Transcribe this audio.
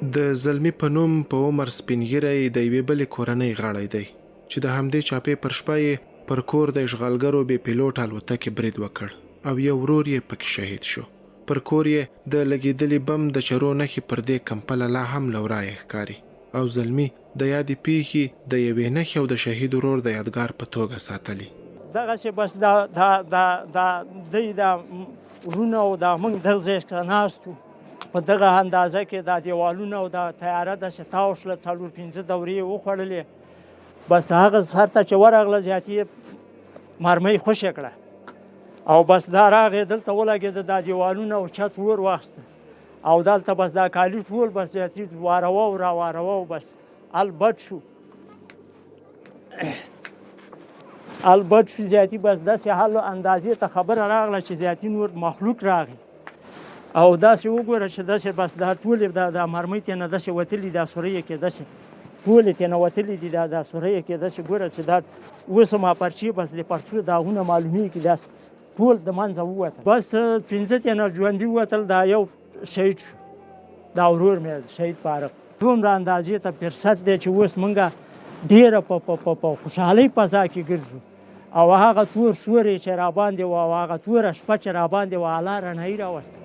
د زلمي په نوم په عمر سپینږیری د یوې بلې کورنۍ غړی دی چې د همدې چاپې پر شپه یې پر کور د اشغالګرو بې پیلوټ الوتکې برید وکړ او یو ورور یې پکې شهید شو. پر کور یې د لګېدلي بم د چرو نښې پر دې کمپله لا هم له ورایه ښکاري او زلمي د یادې پیښې د یوې نښې او د شهید ورور د یادګار په توګه ساتلي. دغسې بس دا دوی دا ورونه او دا موږ دغه ځای کې ناست وو، په دغه اندازه کې دا دیوالونه او دا تیاره داسې تاو شوله، 4-5 دورې یې وخوړلې. بس هغه سر ته چې ورغله زیاتې یې مرمۍ خوشې کړه او بس دا راغې دلته ولګېده، دا دیوالونه او چت ور واخیسته او دلته بس دا کالي ټول بس زیاتې واروه او راواروه، بس البد شو البد شو زیاتې. بس داسې حال اندازې ته خبره راغله چې زیاتې نور مخلوق راغی او داسې وګوره چې داسې بس دا ټولې دا مرمۍ تېنه داسې وتلي، دا سوریه کې داسې ټولې تېنه وتلي دي، دا سوریه کې داسې ګوره چې دا اوس ما پرچې بس د پرچو داغونه معلومېږي، داسې ټول د منځه ووتل. بس 15 تېنه ژوندي ووتل، دا یو شهید شو، دا ورور مې شهید فارغ. دومره اندازې ته فرصت دی چې اوس موږ ډېره په خوشحالۍ فضا کې ګرځو او هغه تور سوری چې راباندې و او هغه توره شپه چې راباندې و الله رڼایي راوسته.